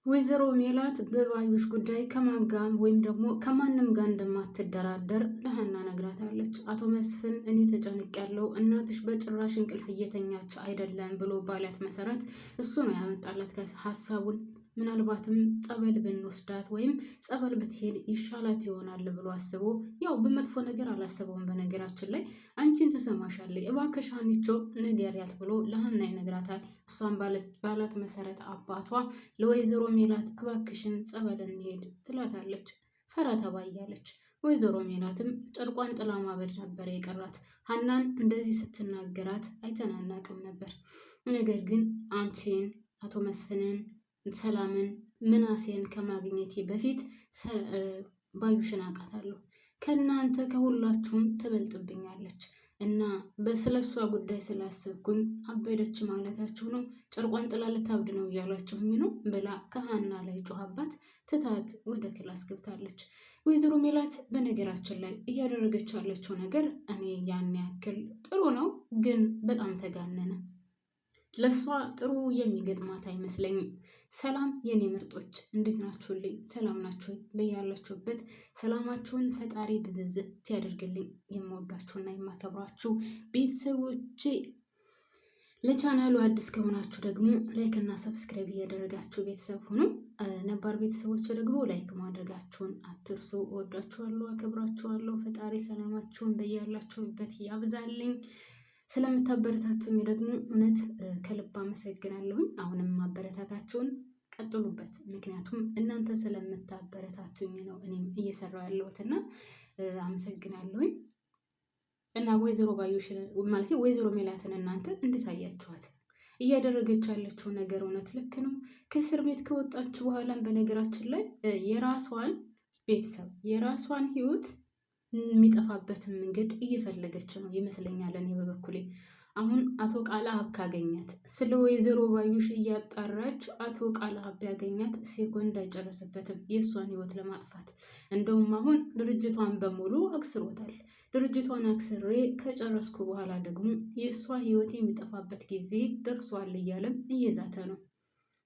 ወይዘሮ ሜላት በባዩሽ ጉዳይ ከማን ጋር ወይም ደግሞ ከማንም ጋር እንደማትደራደር ለሀና ነግራታለች። አቶ መስፍን እኔ ተጨንቄያለሁ፣ እናትሽ በጭራሽ እንቅልፍ እየተኛች አይደለም ብሎ ባላት መሰረት እሱ ነው ያመጣላት ሀሳቡን። ምናልባትም ጸበል ብንወስዳት ወይም ጸበል ብትሄድ ይሻላት ይሆናል ብሎ አስቦ፣ ያው በመጥፎ ነገር አላሰበውም። በነገራችን ላይ አንቺን ትሰማሻለች እባክሽ ሀኒቾ ንገሪያት ብሎ ለሀና ይነግራታል። እሷን ባላት መሰረት አባቷ ለወይዘሮ ሜላት እባክሽን ጸበል እንሄድ ትላታለች። ፈራ ተባ እያለች ወይዘሮ ሜላትም ጨርቋን ጥላ ማበድ ነበር የቀራት። ሀናን እንደዚህ ስትናገራት አይተናናቅም ነበር። ነገር ግን አንቺን፣ አቶ መስፍንን፣ ሰላምን፣ ምናሴን ከማግኘቴ በፊት ባዩሽን አውቃታለሁ። ከእናንተ ከሁላችሁም ትበልጥብኛለች እና በስለሷ ጉዳይ ስላሰብኩኝ አበደች ማለታችሁ ነው? ጨርቋን ጥላ ልታብድ ነው እያላችሁኝ ነው ብላ ከሀና ላይ ጮኻባት ትታት ወደ ክላስ ገብታለች። ወይዘሮ ሜላት በነገራችን ላይ እያደረገች ያለችው ነገር እኔ ያን ያክል ጥሩ ነው፣ ግን በጣም ተጋነነ። ለሷ ጥሩ የሚገጥማት አይመስለኝም። ሰላም የኔ ምርጦች እንዴት ናችሁልኝ? ሰላም ናችሁ? በያላችሁበት ሰላማችሁን ፈጣሪ ብዝዝት ያደርግልኝ። የምወዳችሁና የማከብራችሁ ቤተሰቦቼ፣ ለቻናሉ አዲስ ከሆናችሁ ደግሞ ላይክ እና ሰብስክራይብ እያደረጋችሁ ቤተሰብ ሁኑ። ነባር ቤተሰቦች ደግሞ ላይክ ማድረጋችሁን አትርሱ። እወዳችኋለሁ፣ አከብራችኋለሁ። ፈጣሪ ሰላማችሁን በያላችሁበት ያብዛልኝ። ስለምታበረታቱኝ ደግሞ እውነት ከልብ አመሰግናለሁኝ። አሁንም ማበረታታችሁን ቀጥሉበት። ምክንያቱም እናንተ ስለምታበረታቱኝ ነው እኔም እየሰራሁ ያለሁትና አመሰግናለሁኝ። እና ወይዘሮ ባዩሽ ማለት ወይዘሮ ሜላትን እናንተ እንዴት አያችኋት? እያደረገች ያለችው ነገር እውነት ልክ ነው? ከእስር ቤት ከወጣች በኋላም በነገራችን ላይ የራሷን ቤተሰብ የራሷን ህይወት የሚጠፋበትን መንገድ እየፈለገች ነው ይመስለኛል። እኔ በበኩሌ አሁን አቶ ቃለአብ ካገኛት ስለ ወይዘሮ ባዩሽ እያጣራች አቶ ቃለአብ ቢያገኛት ሴኮንድ አይጨርስበትም የእሷን ህይወት ለማጥፋት። እንደውም አሁን ድርጅቷን በሙሉ አክስሮታል። ድርጅቷን አክስሬ ከጨረስኩ በኋላ ደግሞ የእሷ ህይወት የሚጠፋበት ጊዜ ደርሷል እያለም እየዛተ ነው።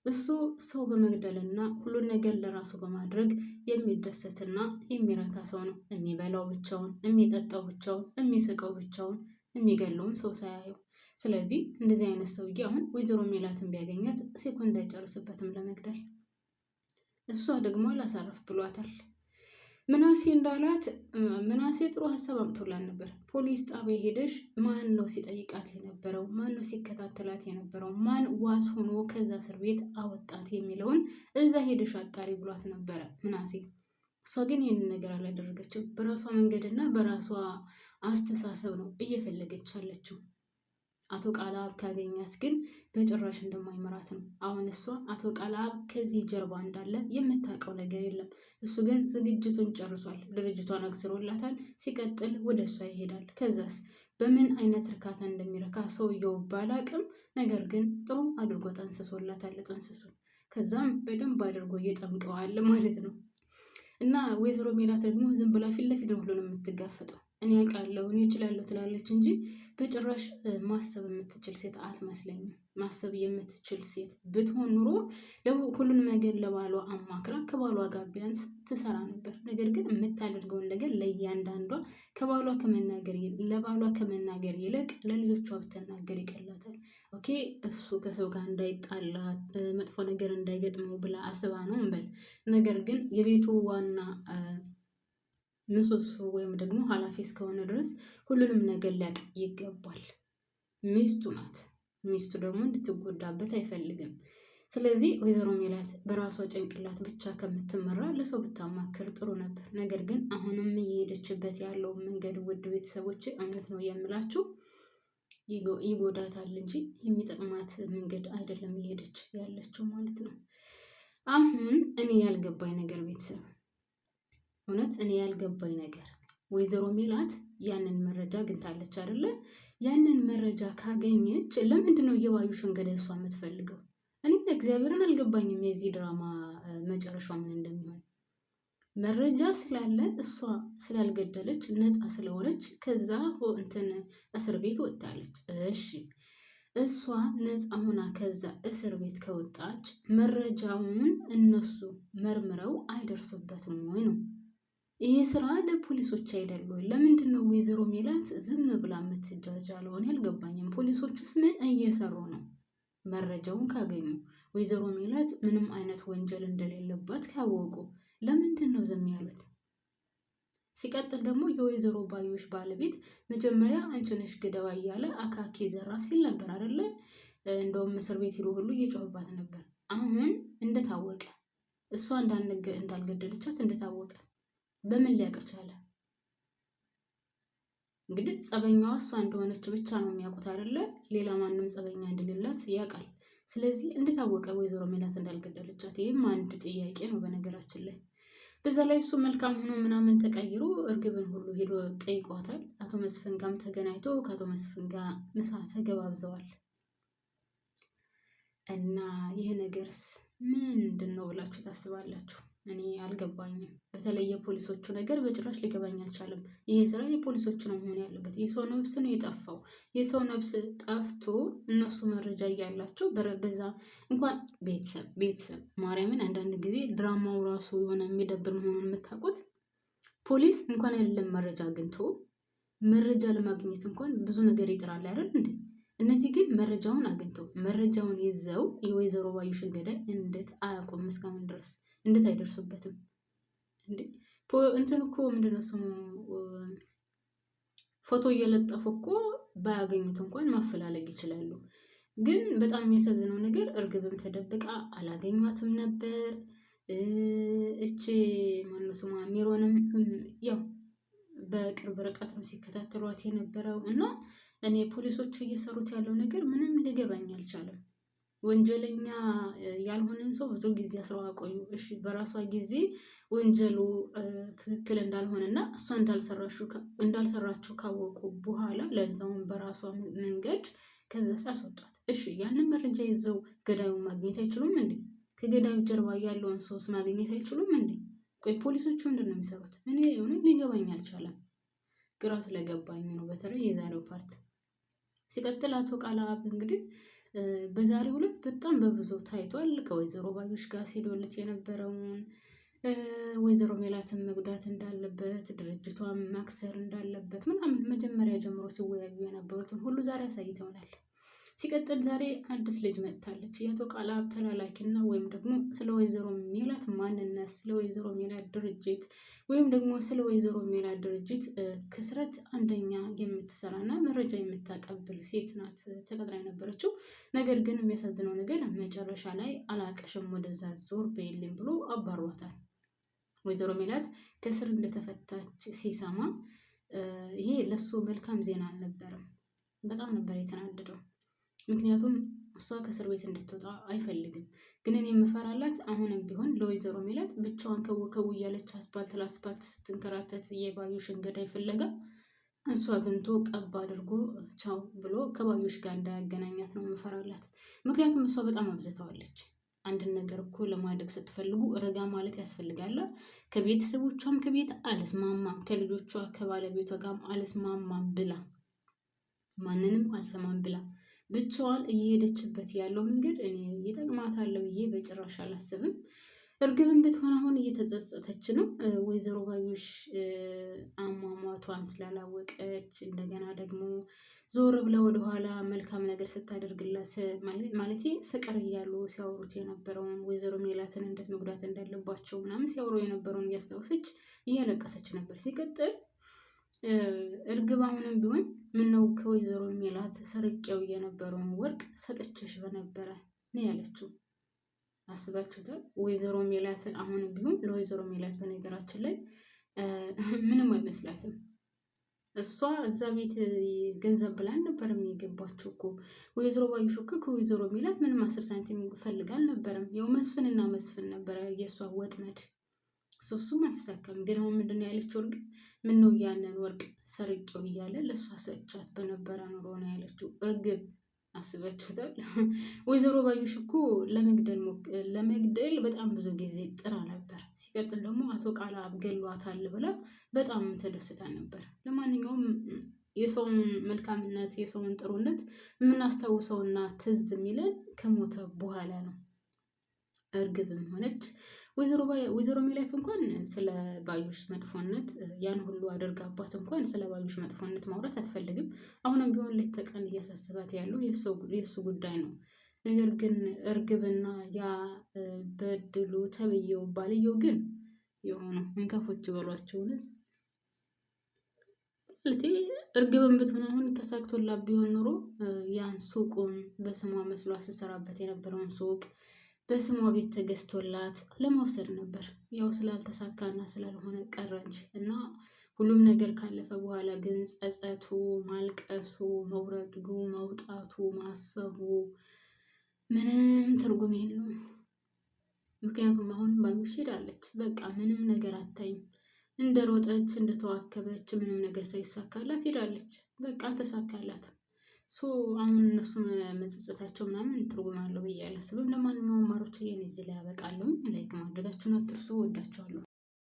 እሱ ሰው በመግደልና ሁሉን ነገር ለራሱ በማድረግ የሚደሰትና የሚረካ ሰው ነው። የሚበላው ብቻውን፣ የሚጠጣው ብቻውን፣ የሚስቀው ብቻውን፣ የሚገለውም ሰው ሳያየው። ስለዚህ እንደዚህ አይነት ሰውዬ አሁን ወይዘሮ ሜላትን ቢያገኛት ሴኮንድ አይጨርስበትም ለመግደል። እሷ ደግሞ አላሳረፍ ብሏታል። ምናሴ እንዳላት ምናሴ ጥሩ ሀሳብ አምጥቶላት ነበር። ፖሊስ ጣቢያ ሄደሽ ማን ነው ሲጠይቃት የነበረው? ማን ነው ሲከታተላት የነበረው? ማን ዋስ ሆኖ ከዛ እስር ቤት አወጣት የሚለውን እዛ ሄደሽ አጣሪ ብሏት ነበረ ምናሴ። እሷ ግን ይህንን ነገር አላደረገችም። በራሷ መንገድና በራሷ አስተሳሰብ ነው እየፈለገች ያለችው። አቶ ቃለአብ ካገኛት ግን በጭራሽ እንደማይመራት ነው። አሁን እሷ አቶ ቃለአብ ከዚህ ጀርባ እንዳለ የምታውቀው ነገር የለም። እሱ ግን ዝግጅቱን ጨርሷል። ድርጅቷን አክስሮላታል። ሲቀጥል ወደ እሷ ይሄዳል። ከዛስ በምን አይነት እርካታ እንደሚረካ ሰውየው ባላቅም፣ ነገር ግን ጥሩ አድርጎ ጠንስሶላታል ጥንስሱ። ከዛም በደንብ አድርጎ እየጠምቀዋል ማለት ነው። እና ወይዘሮ ሜላት ደግሞ ዝም ብላ ፊት ለፊት ነው ሁሉንም የምትጋፈጠው። እኔ አውቃለሁ እኔ እችላለሁ ትላለች እንጂ በጭራሽ ማሰብ የምትችል ሴት አትመስለኝም። ማሰብ የምትችል ሴት ብትሆን ኑሮ ሁሉንም ነገር ለባሏ አማክራ ከባሏ ጋር ቢያንስ ትሰራ ነበር። ነገር ግን የምታደርገውን ነገር ለእያንዳንዷ ለባሏ ከመናገር ይልቅ ለልጆቿ ብትናገር ይቀላታል። ኦኬ እሱ ከሰው ጋር እንዳይጣላ መጥፎ ነገር እንዳይገጥመው ብላ አስባ ነው እንበል። ነገር ግን የቤቱ ዋና ምሰሶ ወይም ደግሞ ኃላፊ እስከሆነ ድረስ ሁሉንም ነገር ሊያውቅ ይገባል። ሚስቱ ናት። ሚስቱ ደግሞ እንድትጎዳበት አይፈልግም። ስለዚህ ወይዘሮ ሜላት በራሷ ጭንቅላት ብቻ ከምትመራ ለሰው ብታማክር ጥሩ ነበር። ነገር ግን አሁንም እየሄደችበት ያለው መንገድ ውድ ቤተሰቦች እውነት ነው የምላችሁ ይጎዳታል እንጂ የሚጠቅማት መንገድ አይደለም እየሄደች ያለችው ማለት ነው። አሁን እኔ ያልገባኝ ነገር ቤተሰብ እውነት እኔ ያልገባኝ ነገር ወይዘሮ ሜላት ያንን መረጃ አግኝታለች አይደለ? ያንን መረጃ ካገኘች ለምንድን ነው የባዩሽን ገዳይ እሷ የምትፈልገው? እኔ እግዚአብሔርን አልገባኝም የዚህ ድራማ መጨረሻው ምን እንደሚሆን። መረጃ ስላለ እሷ ስላልገደለች ነፃ ስለሆነች ከዛ እስር ቤት ወጣለች። እሺ እሷ ነፃ ሆና ከዛ እስር ቤት ከወጣች መረጃውን እነሱ መርምረው አይደርሱበትም ወይ ነው? ይህ ስራ ለፖሊሶች አይደሉ? ለምንድን ነው ወይዘሮ ሜላት ዝም ብላ የምትጃጃለው? እኔ አልገባኝም። ፖሊሶቹስ ምን እየሰሩ ነው? መረጃውን ካገኙ ወይዘሮ ሜላት ምንም አይነት ወንጀል እንደሌለባት ካወቁ ለምንድን ነው ዝም ያሉት? ሲቀጥል ደግሞ የወይዘሮ ባዩሽ ባለቤት መጀመሪያ አንቺ ነሽ ገዳዋ እያለ አካኪ ዘራፍ ሲል ነበር አይደለ? እንደውም እስር ቤት ሄዶ ሁሉ እየጮህባት ነበር። አሁን እንደታወቀ እሷ እንዳልገደለቻት እንደታወቀ በምን ሊያውቅ ቻለ? እንግዲህ ጸበኛዋ እሷ እንደሆነች ብቻ ነው የሚያውቁት አይደለ? ሌላ ማንም ጸበኛ እንደሌላት ያውቃል። ስለዚህ እንደታወቀ ወይዘሮ ሜላት እንዳልገደለቻት ይህም አንድ ጥያቄ ነው በነገራችን ላይ። በዛ ላይ እሱ መልካም ሆኖ ምናምን ተቀይሮ እርግብን ሁሉ ሄዶ ጠይቋታል። አቶ መስፍን ጋርም ተገናኝቶ ከአቶ መስፍን ጋር ምሳ ተገባብዘዋል። እና ይህ ነገርስ ምንድን ነው ብላችሁ ታስባላችሁ? እኔ አልገባኝም። በተለይ የፖሊሶቹ ነገር በጭራሽ ሊገባኝ አልቻለም። ይሄ ስራ የፖሊሶቹ ነው መሆን ያለበት። የሰው ነብስ ነው የጠፋው። የሰው ነብስ ጠፍቶ እነሱ መረጃ እያላቸው በዛ እንኳን ቤተሰብ ማርያምን፣ አንዳንድ ጊዜ ድራማው ራሱ የሆነ የሚደብር መሆኑን የምታውቁት። ፖሊስ እንኳን አይደለም መረጃ አግኝቶ መረጃ ለማግኘት እንኳን ብዙ ነገር ይጥራል አይደል እንዴ? እነዚህ ግን መረጃውን አግኝተው መረጃውን ይዘው የወይዘሮ ባዩሽን ገዳይ እንዴት አያውቁም? እስካሁን ድረስ እንዴት አይደርሱበትም እንዴ? እንትን እኮ ምንድነው ስሙ ፎቶ እየለጠፉ እኮ ባያገኙት እንኳን ማፈላለግ ይችላሉ። ግን በጣም የሚያሳዝነው ነገር እርግብም ተደብቃ አላገኟትም ነበር። እቺ ማነው ስሟ ሚሮንም ያው በቅርብ ርቀት ነው ሲከታተሏት የነበረው። እና እኔ ፖሊሶቹ እየሰሩት ያለው ነገር ምንም ሊገባኝ አልቻለም። ወንጀለኛ ያልሆነን ሰው ብዙ ጊዜ አስረው አቆዩ። እሺ በራሷ ጊዜ ወንጀሉ ትክክል እንዳልሆነና እሷ እንዳልሰራችው ካወቁ በኋላ ለዛውን በራሷ መንገድ ከዛ አስወጧት። እሺ ያንን መረጃ ይዘው ገዳዩን ማግኘት አይችሉም እንዴ? ከገዳዩ ጀርባ ያለውን ሰውስ ማግኘት አይችሉም እንዴ? ቆይ ፖሊሶቹ ምንድን ነው የሚሰሩት? እኔ እውነት ሊገባኝ አልቻለም። ግራ ስለገባኝ ነው በተለይ የዛሬው ፓርት። ሲቀጥል አቶ ቃላብ እንግዲህ በዛሬው ዕለት በጣም በብዙ ታይቷል። ከወይዘሮ ባዩሽ ጋር ሲዶልት የነበረውን ወይዘሮ ሜላትን መጉዳት እንዳለበት ድርጅቷን ማክሰር እንዳለበት ምናምን መጀመሪያ ጀምሮ ሲወያዩ የነበሩትን ሁሉ ዛሬ አሳይተውናል። ሲቀጥል ዛሬ አዲስ ልጅ መጥታለች። የአቶ ቃላብ ተላላኪና ወይም ደግሞ ስለ ወይዘሮ ሜላት ማንነት፣ ስለ ወይዘሮ ሜላት ድርጅት ወይም ደግሞ ስለ ወይዘሮ ሜላት ድርጅት ክስረት አንደኛ የምትሰራና መረጃ የምታቀብል ሴት ናት ተቀጥራ የነበረችው። ነገር ግን የሚያሳዝነው ነገር መጨረሻ ላይ አላቀሽም ወደዛ ዞር በይልኝ ብሎ አባሯታል። ወይዘሮ ሜላት ከስር እንደተፈታች ሲሰማ ይሄ ለሱ መልካም ዜና አልነበረም። በጣም ነበር የተናደደው። ምክንያቱም እሷ ከእስር ቤት እንድትወጣ አይፈልግም። ግን እኔ የምፈራላት አሁንም ቢሆን ለወይዘሮ ሜላት ብቻዋን ከው እያለች አስፓልት ለአስፓልት ስትንከራተት የባዩሽን ገዳይ ፍለጋ እሷ አግኝቶ ቀብ አድርጎ ቻው ብሎ ከባዩሽ ጋር እንዳያገናኛት ነው የምፈራላት። ምክንያቱም እሷ በጣም አብዝተዋለች። አንድን ነገር እኮ ለማድረግ ስትፈልጉ ረጋ ማለት ያስፈልጋል። ከቤተሰቦቿም ከቤት አልስማማም፣ ከልጆቿ ከባለቤቷ ጋርም አልስማማም ብላ ማንንም አልሰማም ብላ ብቻዋን እየሄደችበት ያለው መንገድ እኔ ይጠቅማታል ብዬ በጭራሽ አላስብም። እርግብን ብትሆን አሁን እየተጸጸተች ነው። ወይዘሮ ባዩሽ አሟሟቷን ስላላወቀች እንደገና ደግሞ ዞር ብላ ወደኋላ መልካም ነገር ስታደርግላት ማለት ፍቅር እያሉ ሲያወሩት የነበረውን ወይዘሮ ሜላትን እንዴት መጉዳት እንዳለባቸው ምናምን ሲያወሩ የነበረውን እያስታወሰች እያለቀሰች ነበር። ሲቀጥል እርግብ አሁንም ቢሆን ምነው ከወይዘሮ ሜላት ሰርቄው የነበረውን ወርቅ ሰጥቼሽ በነበረ ነው ያለችው። አስባችሁታል? ወይዘሮ ሜላት አሁንም ቢሆን ለወይዘሮ ሜላት በነገራችን ላይ ምንም አይመስላትም። እሷ እዛ ቤት ገንዘብ ብላን ነበር የገባችው እኮ። ወይዘሮ ባዩሽ እኮ ከወይዘሮ ሜላት ምንም 10 ሳንቲም ፈልጋ አልነበረም። ያው መስፍንና መስፍን ነበረ የእሷ ወጥመድ። እሱም አልተሳካም። ግን አሁን ምንድነው ያለችው እርግብ? ምነው ያንን ወርቅ ሰርቄው እያለ ለእሷ ሰጥቻት በነበረ ኑሮ ነው ያለችው እርግብ። አስባችሁታል? ወይዘሮ ባዩሽ እኮ ለመግደል በጣም ብዙ ጊዜ ጥራ ነበር። ሲቀጥል ደግሞ አቶ ቃላብ ገሏታል ብላ በጣም ተደስታ ነበር። ለማንኛውም የሰውን መልካምነት የሰውን ጥሩነት የምናስታውሰውና ትዝ የሚለን ከሞተ በኋላ ነው። እርግብም ሆነች ወይዘሮ ሜላት እንኳን ስለ ባዩሽ መጥፎነት ያን ሁሉ አድርጋባት እንኳን ስለ ባዩሽ መጥፎነት ማውራት አትፈልግም። አሁንም ቢሆን ሌት ተቀን እያሳሰባት ያለው የእሱ ጉዳይ ነው። ነገር ግን እርግብና ያ በድሉ ተብዬው ባልየው ግን የሆኑ እንከፎች በሏቸው ማለት እርግብን ብትሆን አሁን ተሳክቶላት ቢሆን ኖሮ ያን ሱቁን በስሟ መስሏ ስትሰራበት የነበረውን ሱቅ በስሟ ቤት ተገዝቶላት ለመውሰድ ነበር። ያው ስላልተሳካና ስላልሆነ ቀረ እንጂ እና ሁሉም ነገር ካለፈ በኋላ ግን ጸጸቱ፣ ማልቀሱ፣ መውረዱ፣ መውጣቱ፣ ማሰቡ ምንም ትርጉም የለውም። ምክንያቱም አሁን ባዩሽ ሄዳለች። በቃ ምንም ነገር አታይም። እንደሮጠች እንደተዋከበች ምንም ነገር ሳይሳካላት ሄዳለች። በቃ አልተሳካላትም። አሁን እነሱ መጸጸታቸው ምናምን ትርጉም አለው ብዬ አላስብም። ለማንኛውም ማሮች እዚህ ላይ ያበቃለሁ። ላይክ ማድረጋችሁን አትርሱ። ወዳችኋለሁ።